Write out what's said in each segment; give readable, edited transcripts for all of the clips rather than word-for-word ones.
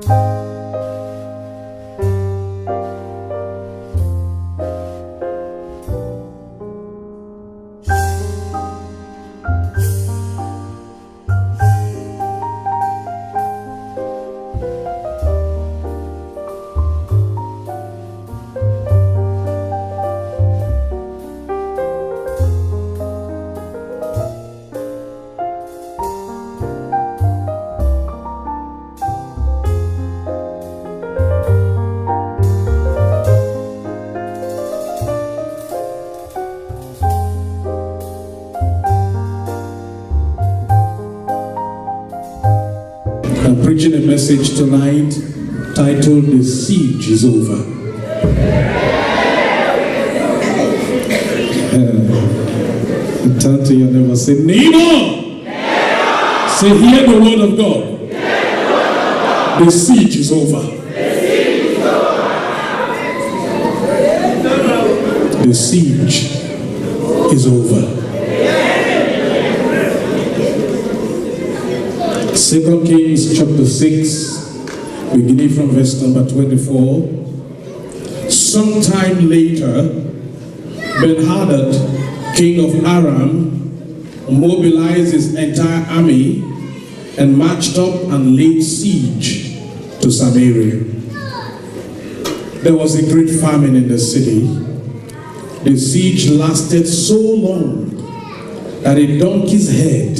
I'm preaching a message tonight titled "The Siege is Over." Turn to your neighbor, say, neighbor! Say, hear the word of God. The siege is over. The siege is over. 2 Kings chapter 6, beginning from verse number 24. Sometime later, Ben-Hadad, king of Aram, mobilized his entire army and marched up and laid siege to Samaria. There was a great famine in the city. The siege lasted so long that a donkey's head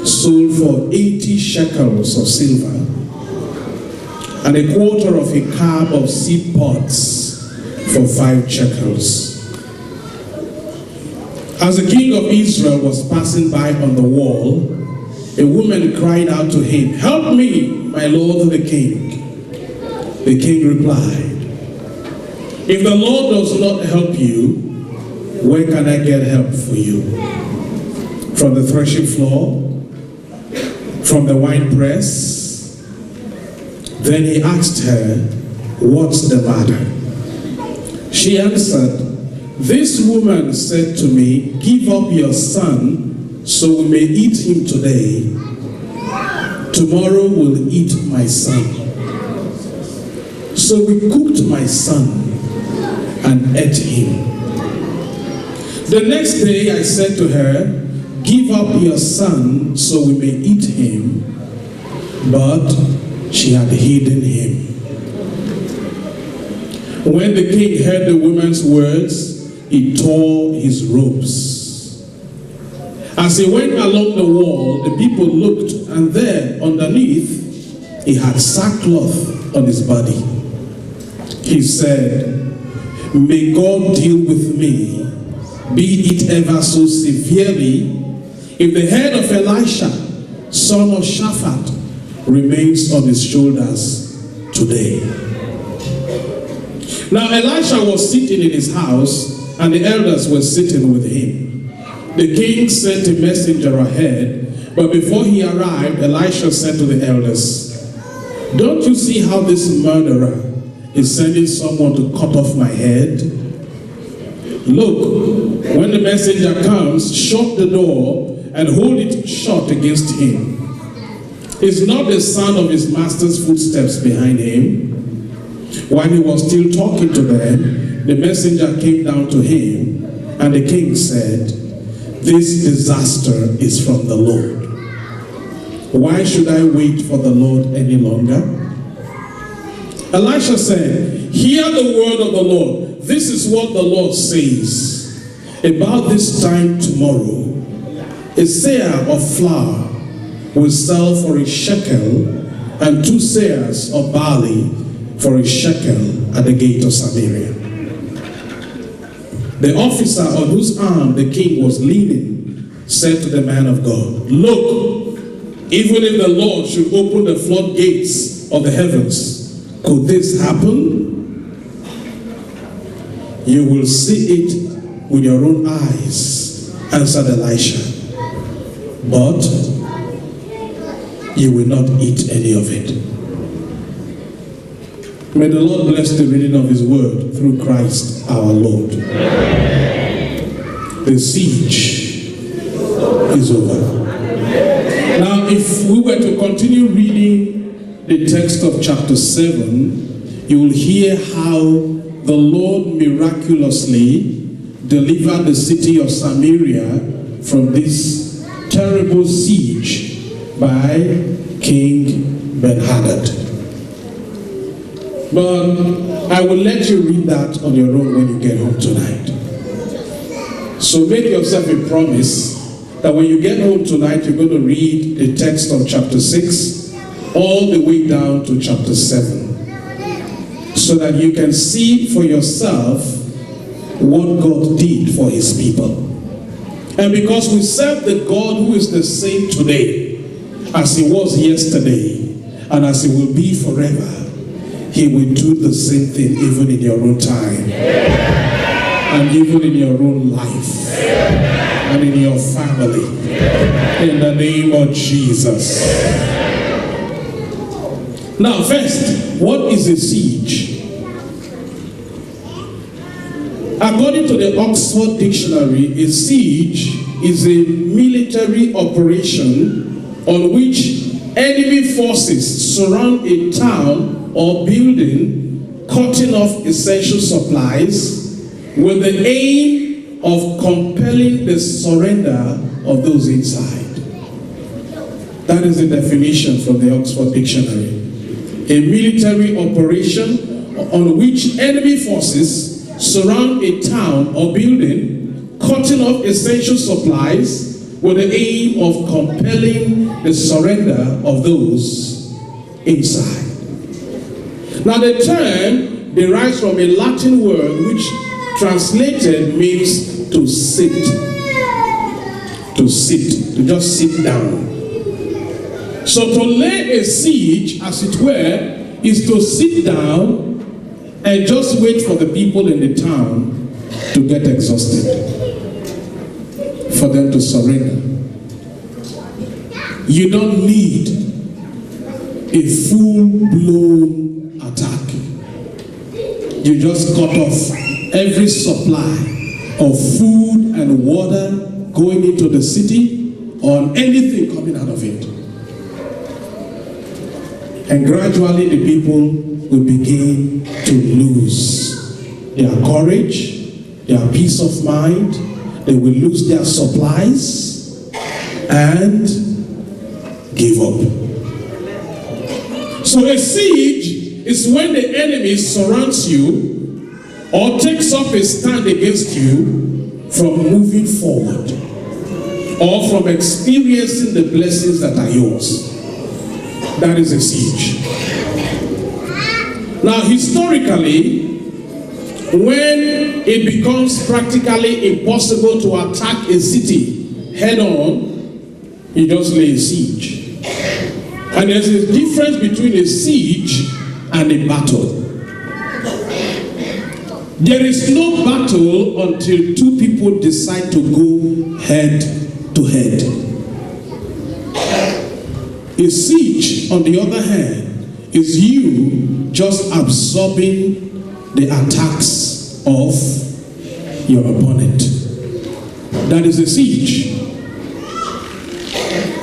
sold for 80 shekels of silver, and a quarter of a cab of seed pods for 5 shekels. As the king of Israel was passing by on the wall, a woman cried out to him, "Help me, my lord the king." The king replied, "If the Lord does not help you, where can I get help for you? From the threshing floor? From the winepress?" Then he asked her, "What's the matter?" She answered, "This woman said to me, 'Give up your son so we may eat him today. Tomorrow we'll eat my son.' So we cooked my son and ate him. The next day I said to her, 'Give up your son so we may eat him.' But she had hidden him." When the king heard the woman's words, he tore his robes. As he went along the wall, the people looked, and there, underneath, he had sackcloth on his body. He said, "May God deal with me, be it ever so severely, if the head of Elisha, son of Shaphat, remains on his shoulders today." Now Elisha was sitting in his house, and the elders were sitting with him. The king sent a messenger ahead, but before he arrived, Elisha said to the elders, "Don't you see how this murderer is sending someone to cut off my head? Look, when the messenger comes, shut the door and hold it shut against him. Is not the sound of his master's footsteps behind him?" While he was still talking to them, the messenger came down to him, and the king said, "This disaster is from the Lord. Why should I wait for the Lord any longer?" Elisha said, "Hear the word of the Lord. This is what the Lord says. About this time tomorrow, a seah of flour will sell for a shekel, and 2 seahs of barley for a shekel at the gate of Samaria." The officer on whose arm the king was leaning said to the man of God, "Look, even if the Lord should open the floodgates of the heavens, could this happen? You will see it with your own eyes," answered Elisha, "but you will not eat any of it." May the Lord bless the reading of his word through Christ our Lord. The siege is over. Now, if we were to continue reading the text of chapter 7, you will hear how the Lord miraculously delivered the city of Samaria from this terrible siege by King Ben-Hadad. But I will let you read that on your own when you get home tonight. So make yourself a promise that when you get home tonight, you're going to read the text of chapter 6 all the way down to chapter 7, so that you can see for yourself what God did for his people. And because we serve the God who is the same today as he was yesterday and as he will be forever, he will do the same thing even in your own time and even in your own life and in your family, in the name of Jesus. Now first, what is a siege? According to the Oxford Dictionary, a siege is a military operation on which enemy forces surround a town or building, cutting off essential supplies with the aim of compelling the surrender of those inside. That is the definition from the Oxford Dictionary. A military operation on which enemy forces surround a town or building, cutting off essential supplies with the aim of compelling the surrender of those inside. Now the term derives from a Latin word which translated means to sit. To sit, to just sit down. So to lay a siege, as it were, is to sit down and just wait for the people in the town to get exhausted, for them to surrender. You don't need a full-blown attack. You just cut off every supply of food and water going into the city or anything coming out of it. And gradually the people will begin to lose their courage, their peace of mind. They will lose their supplies and give up. So a siege is when the enemy surrounds you or takes up a stand against you from moving forward or from experiencing the blessings that are yours. That is a siege. Now, historically, when it becomes practically impossible to attack a city head-on, you just lay a siege. And there's a difference between a siege and a battle. There is no battle until two people decide to go head to head. A siege, on the other hand, is you just absorbing the attacks of your opponent. That is a siege.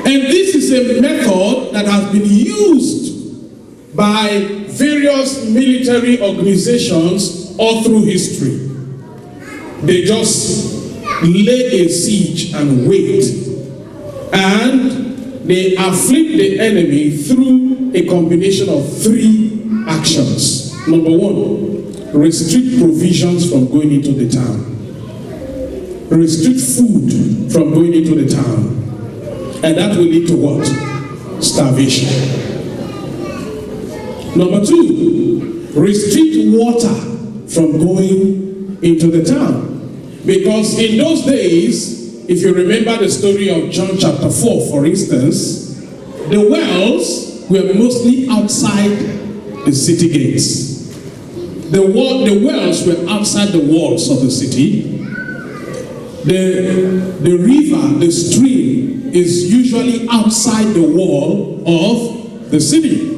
And this is a method that has been used by various military organizations all through history. They just lay a siege and wait. And they afflict the enemy through a combination of three actions. Number one, restrict provisions from going into the town. Restrict food from going into the town. And that will lead to what? Starvation. Number two, restrict water from going into the town. Because in those days, if you remember the story of John chapter 4, for instance, the wells were mostly outside the city gates. The wells were outside the walls of the city. The river, the stream, is usually outside the wall of the city.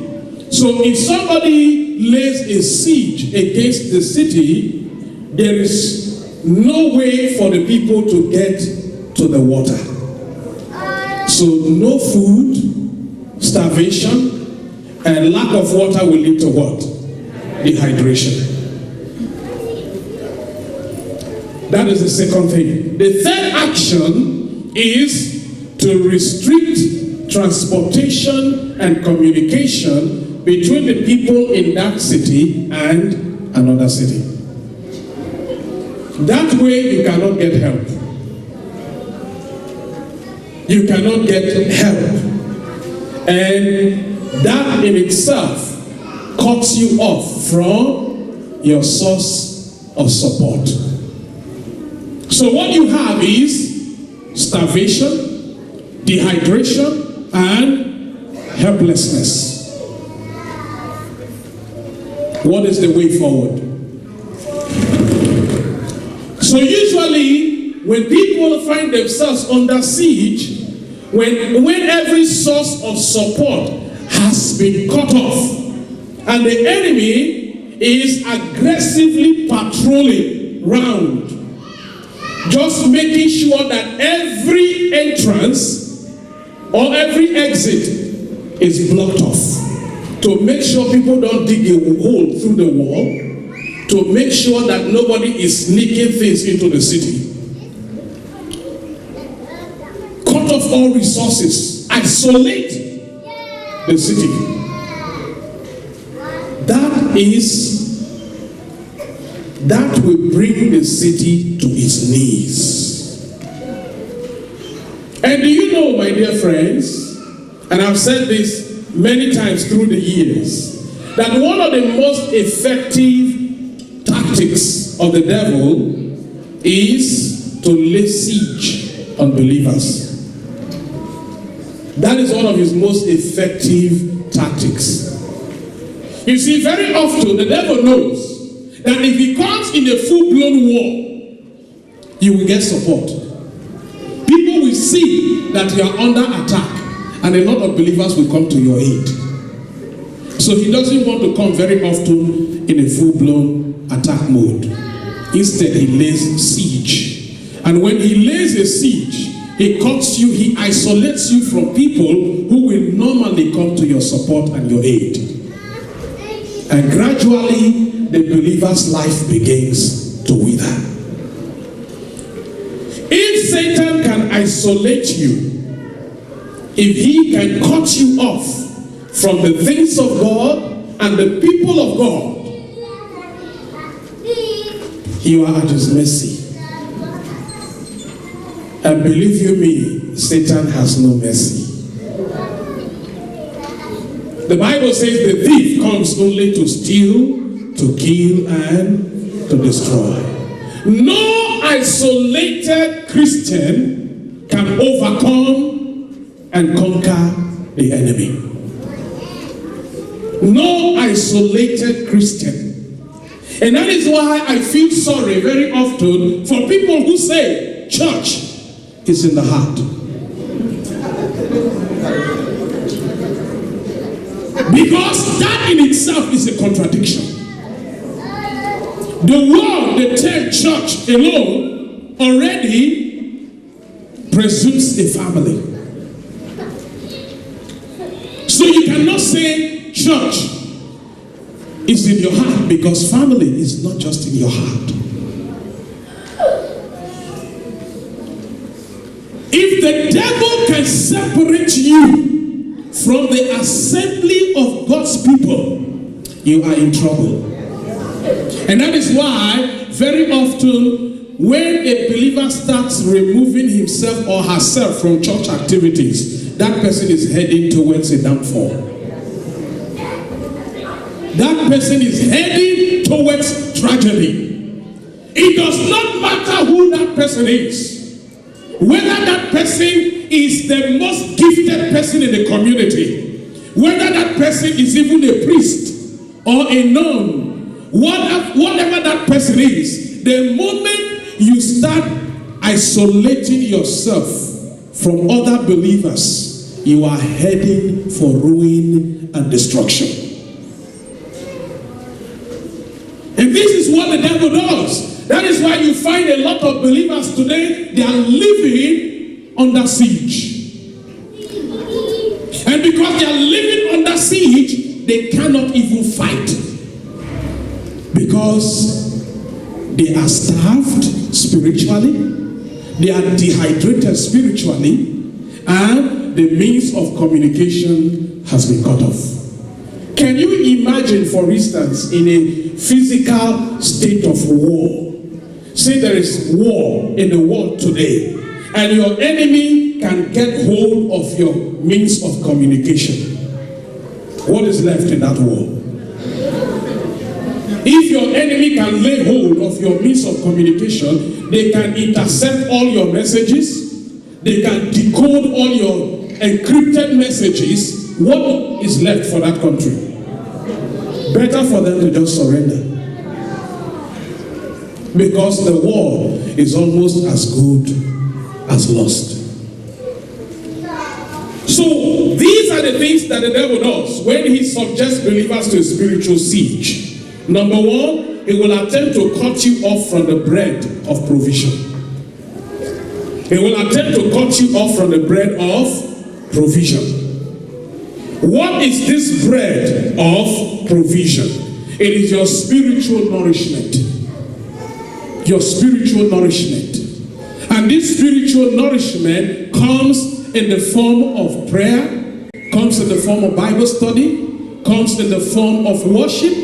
So if somebody lays a siege against the city, there is no way for the people to get to the water. So no food, starvation, And lack of water will lead to what? Dehydration. That is the second thing. The third action is to restrict transportation and communication between the people in that city and another city. That way you cannot get help. You cannot get help. And that in itself cuts you off from your source of support. So what you have is starvation, dehydration, and helplessness. What is the way forward? So usually when people find themselves under siege, when every source of support has been cut off and the enemy is aggressively patrolling round, just making sure that every entrance or every exit is blocked off, to make sure people don't dig a hole through the wall, to make sure that nobody is sneaking things into the city. Cut off all resources, isolate the city. That will bring the city to its knees. And do you know, my dear friends, and I've said this many times through the years, that one of the most effective tactics of the devil is to lay siege on believers. That is one of his most effective tactics. You see, very often the devil knows that if he comes in a full-blown war, you will get support. People will see that you are under attack, and a lot of believers will come to your aid. So he doesn't want to come very often in a full-blown attack mode. Instead, he lays siege. And when he lays a siege, he cuts you, he isolates you from people who will normally come to your support and your aid. And gradually, the believer's life begins to wither. If Satan can isolate you, if he can cut you off from the things of God and the people of God, you are at his mercy. And believe you me, Satan has no mercy. The Bible says the thief comes only to steal, to kill, and to destroy. No isolated Christian can overcome and conquer the enemy. No isolated Christian. And that is why I feel sorry very often for people who say church is in the heart. Because that in itself is a contradiction. The word, the term church alone already presumes a family. So you cannot say church is in your heart, because family is not just in your heart. If the devil can separate you from the assembly of God's people, you are in trouble. And that is why very often when a believer starts removing himself or herself from church activities, that person is heading towards a downfall. That person is heading towards tragedy. It does not matter who that person is. Whether that person is the most gifted person in the community, whether that person is even a priest or a nun, whatever that person is, the moment you start isolating yourself from other believers, you are heading for ruin and destruction. And this is what the devil does. That is why you find a lot of believers today, they are living under siege. And because they are living under siege, they cannot even fight because they are starved spiritually, they are dehydrated spiritually, and the means of communication has been cut off. Can you imagine, for instance, in a physical state of war? Say there is war in the world today, and your enemy can get hold of your means of communication. What is left in that war? If your enemy can lay hold of your means of communication, they can intercept all your messages, they can decode all your encrypted messages. What is left for that country? Better for them to just surrender. Because the war is almost as good as lost. So these are the things that the devil does when he subjects believers to a spiritual siege. Number one, he will attempt to cut you off from the bread of provision. He will attempt to cut you off from the bread of provision. What is this bread of provision? It is your spiritual nourishment. Your spiritual nourishment. And this spiritual nourishment comes in the form of prayer, comes in the form of Bible study, comes in the form of worship,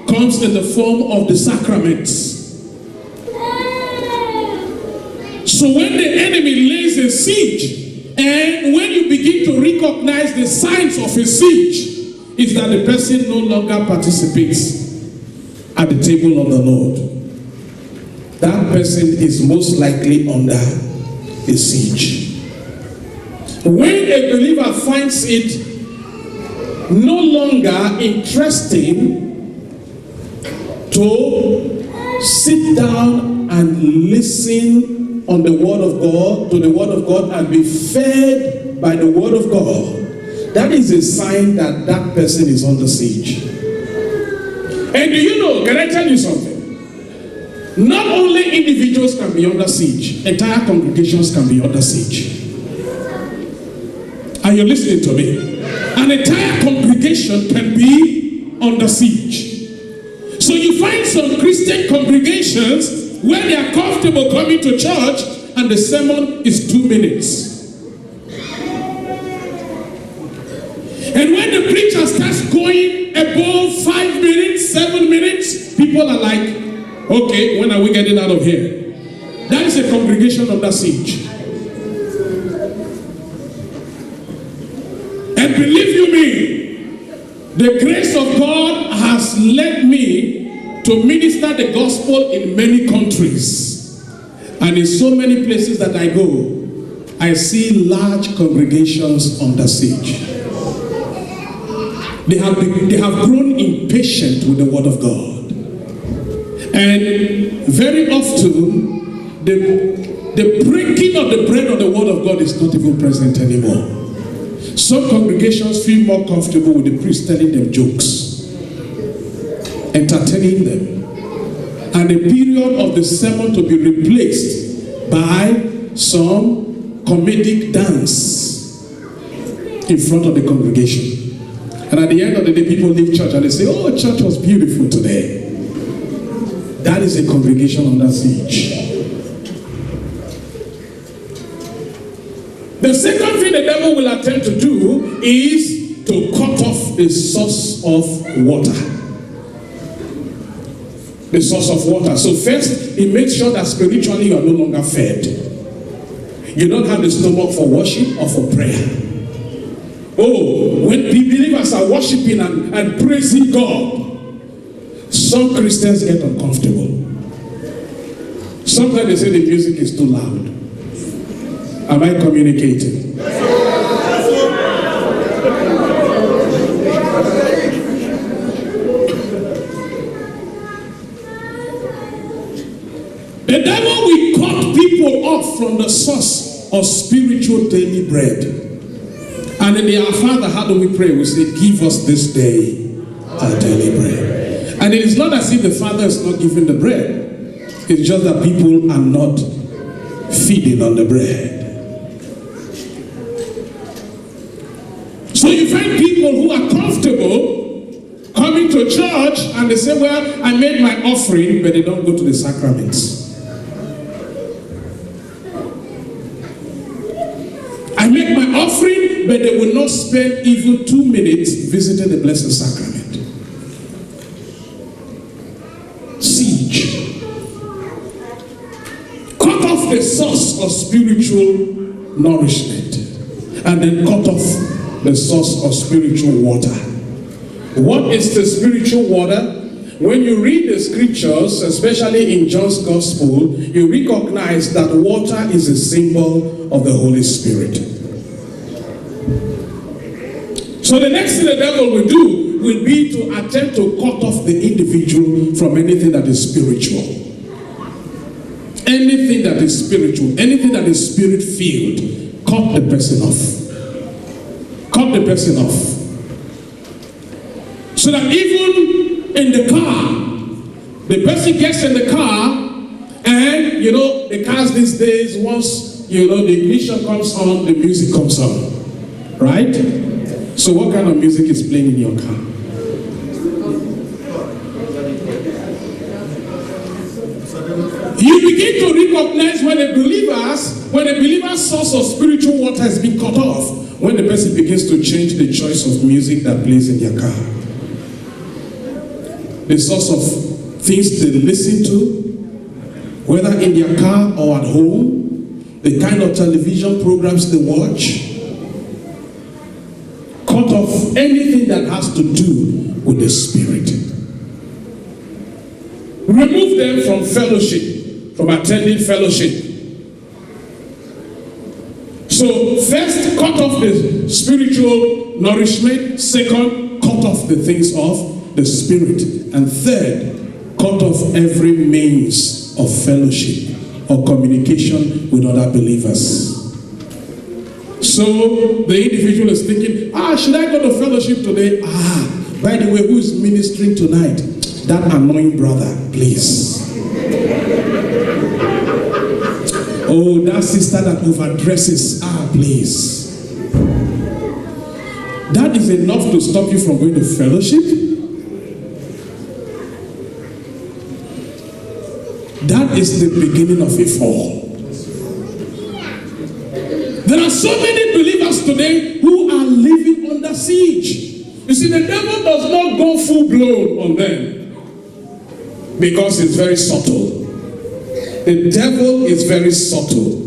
comes in the form of the sacraments. So when the enemy lays a siege, and when you begin to recognize the signs of a siege, is that the person no longer participates at the table of the Lord. That person is most likely under a siege. When a believer finds it no longer interesting to sit down and listen on the word of God, to the word of God, and be fed by the word of God, that is a sign that that person is under siege. And do you know, can I tell you something? Not only individuals can be under siege, entire congregations can be under siege. Are you listening to me? An entire congregation can be under siege. So you find some Christian congregations where they are comfortable coming to church and the sermon is 2 minutes. And when the preacher starts going above 5 minutes, 7 minutes, people are like, okay, when are we getting out of here? That is a congregation under siege. And believe you me, the grace of God has led me to minister the gospel in many countries. And in so many places that I go, I see large congregations under siege. They have grown impatient with the word of God. And very often, the breaking of the bread of the word of God is not even present anymore. Some congregations feel more comfortable with the priest telling them jokes, entertaining them, and the period of the sermon to be replaced by some comedic dance in front of the congregation. And at the end of the day, people leave church and they say, oh, church was beautiful today. That is a congregation under siege. The second thing the devil will attempt to do is to cut off the source of water. The source of water. So first, he makes sure that spiritually you are no longer fed. You don't have the stomach for worship or for prayer. Oh, when believers are worshiping and praising God, some Christians get uncomfortable. Sometimes they say the music is too loud. Am I communicating? The devil will cut people off from the source of spiritual daily bread. And in the Our Father, how do we pray? We say, give us this day our daily bread. And it is not as if the Father is not giving the bread. It's just that people are not feeding on the bread. So you find people who are comfortable coming to church and they say, well, I made my offering, but they don't go to the sacraments. I make my offering, but they will not spend even 2 minutes visiting the Blessed Sacrament. Siege. Cut off the source of spiritual nourishment and then cut off the source of spiritual water. What is the spiritual water? When you read the scriptures, especially in John's Gospel, you recognize that water is a symbol of the Holy Spirit. So the next thing the devil will do will be to attempt to cut off the individual from anything that is spiritual. Anything that is spiritual, anything that is spirit-filled, cut the person off. Cut the person off. So that even in the car, the person gets in the car, and the cars these days, once the ignition comes on, the music comes on. Right? So what kind of music is playing in your car? You begin to recognize when the believer's source of spiritual water has been cut off, when the person begins to change the choice of music that plays in their car. The source of things they listen to, whether in their car or at home, the kind of television programs they watch. Cut off anything that has to do with the Spirit. Remove them from fellowship, from attending fellowship. So first, cut off the spiritual nourishment. Second, cut off the things of the Spirit. And third, cut off every means of fellowship or communication with other believers. So the individual is thinking, should I go to fellowship today? By the way, who is ministering tonight? That annoying brother, please. Oh, that sister that overdresses, please. That is enough to stop you from going to fellowship? That is the beginning of a fall. There are so many believers today who are living under siege. You see, the devil does not go full blown on them because it's very subtle. The devil is very subtle.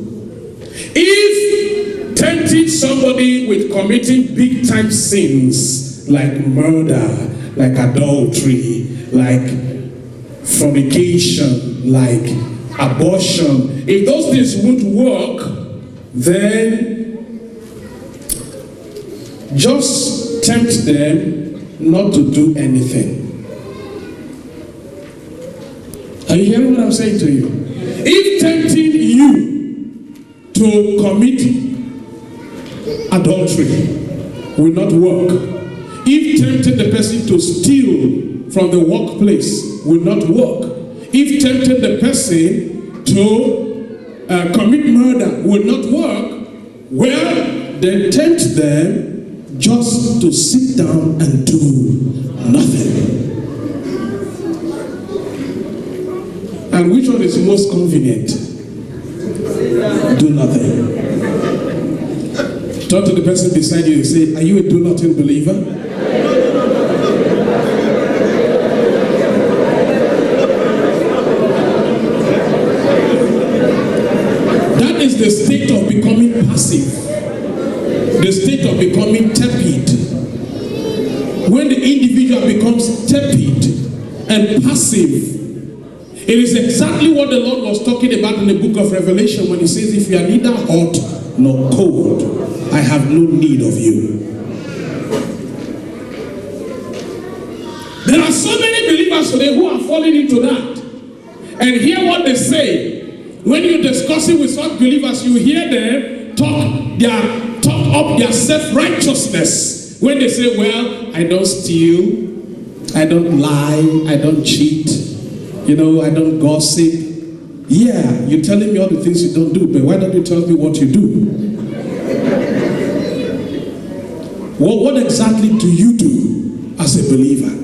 If tempting somebody with committing big time sins like murder, like adultery, like fornication, like abortion, if those things won't work, then just tempt them not to do anything. Are you hearing what I'm saying to you? If tempting you to commit adultery will not work, if tempting the person to steal from the workplace will not work, if tempting the person to commit murder will not work, well, then tempt them just to sit down and do nothing. And which one is most convenient? Do nothing. Turn to the person beside you and say, are you a do-nothing believer? That is the state of becoming passive. The state of becoming tepid. When the individual becomes tepid and passive, it is exactly what the Lord was talking about in the book of Revelation when he says, if you are neither hot nor cold, I have no need of you. There are so many believers today who are falling into that. And hear what they say. When you're discussing with such believers, you hear them talk up their self-righteousness. When they say, well, I don't steal, I don't lie, I don't cheat, I don't gossip. Yeah, you're telling me all the things you don't do, but why don't you tell me what you do? Well, what exactly do you do as a believer?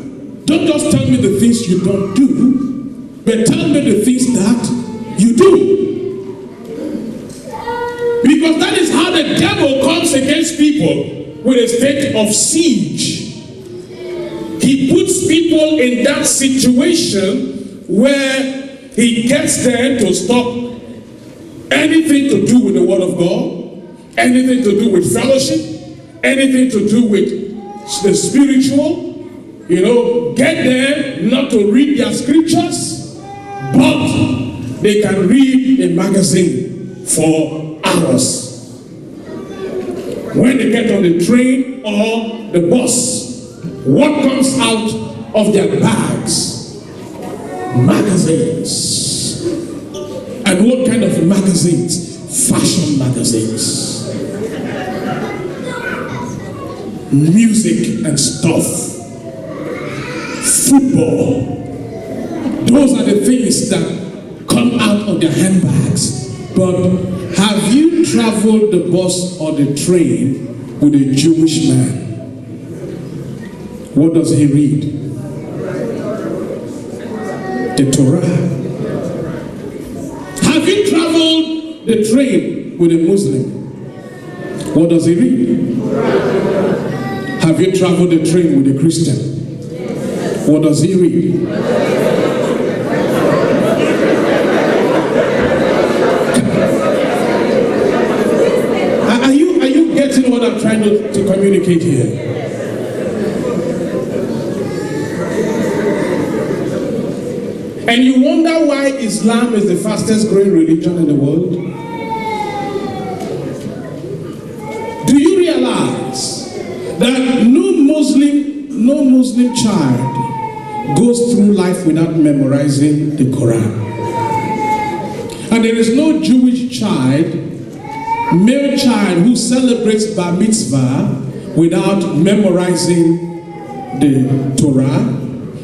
Don't just tell me the things you don't do, but tell me the things that you do. Because that is how the devil comes against people, with a state of siege. He puts people in that situation where he gets them to stop anything to do with the Word of God, anything to do with fellowship, anything to do with the spiritual. Get them not to read their scriptures, but they can read a magazine for hours. When they get on the train or the bus, what comes out of their bags? Magazines. And what kind of magazines? Fashion magazines. Music and stuff. Football. Those are the things that come out of their handbags. But have you traveled the bus or the train with a Jewish man? What does he read? The Torah. Have you traveled the train with a Muslim? What does he read? Have you traveled the train with a Christian? What does he read? Are you getting what I'm trying to communicate here? And you wonder why Islam is the fastest growing religion in the world? Do you realize that no Muslim child goes through life without memorizing the Quran? And there is no Jewish child, male child, who celebrates Bar Mitzvah without memorizing the Torah.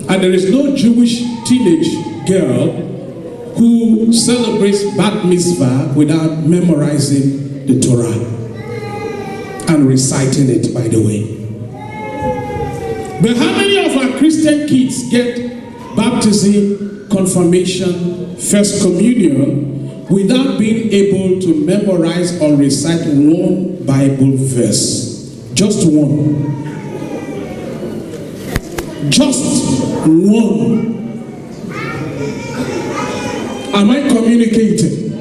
And there is no Jewish teenage girl who celebrates Bat Mitzvah without memorizing the Torah and reciting it, by the way. But how many of our Christian kids get baptism, confirmation, first communion without being able to memorize or recite one Bible verse? Just one. Just one. Am I communicating?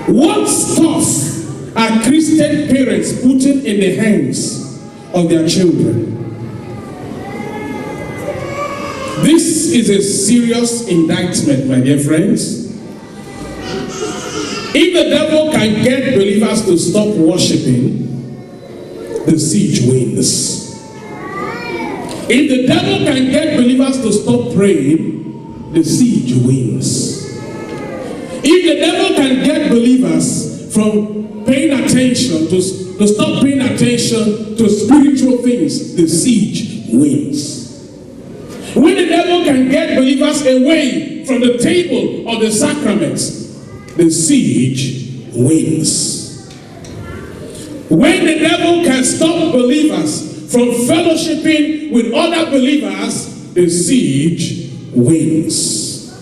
What stuff are Christian parents putting in the hands of their children? This is a serious indictment, my dear friends. If the devil can get believers to stop worshiping, the siege wins. If the devil can get believers to stop praying, the siege wins. If the devil can get believers from paying attention to stop paying attention to spiritual things, the siege wins. When the devil can get believers away from the table of the sacraments, the siege wins. When the devil can stop believers from fellowshipping with other believers, the siege wins.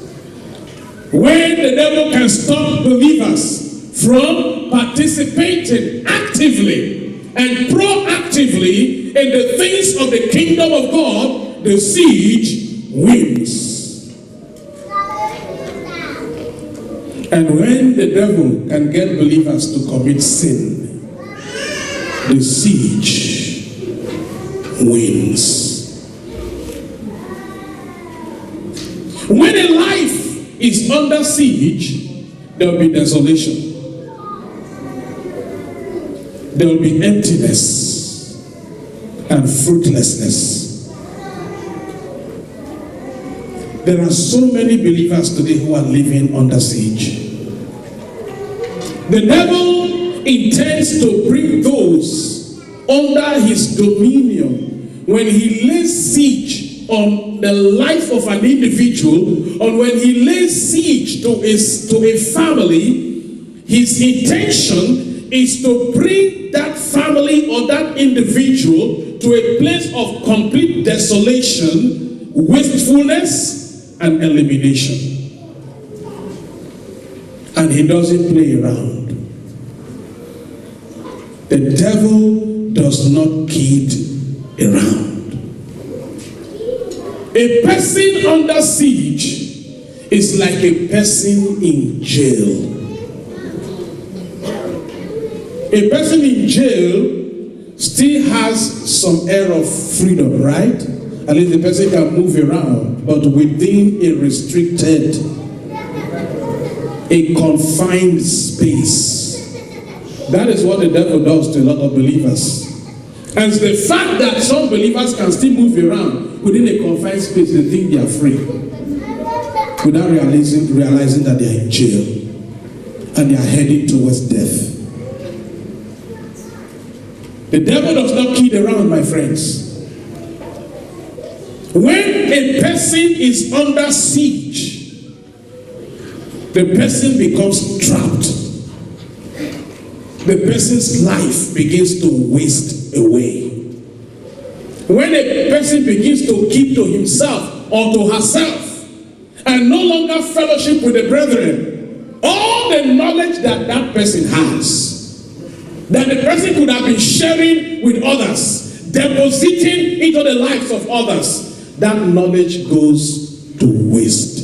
When the devil can stop believers from participating actively and proactively in the things of the kingdom of God, the siege wins. And when the devil can get believers to commit sin, the siege wins. When a life is under siege, there will be desolation. There will be emptiness and fruitlessness. There are so many believers today who are living under siege. The devil intends to bring those under his dominion when he lays siege on the life of an individual, or when he lays siege to a family. His intention is to bring that family or that individual to a place of complete desolation, wastefulness, and elimination. And he doesn't play around. The devil does not kid around. A person under siege is like a person in jail. A person in jail still has some air of freedom, right? At least the person can move around, but within a restricted, a confined space. That is what the devil does to a lot of believers. And the fact that some believers can still move around within a confined space, they think they are free, without realizing that they are in jail and they are heading towards death. The devil does not kid around, my friends. When a person is under siege, the person becomes trapped. The person's life begins to waste away. When a person begins to keep to himself or to herself and no longer fellowship with the brethren, all the knowledge that that person has, that the person could have been sharing with others, depositing into the lives of others, that knowledge goes to waste.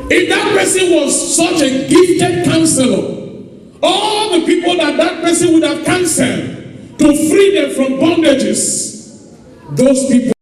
If that person was such a gifted counselor, all the people that that person would have counseled to free them from bondages, those people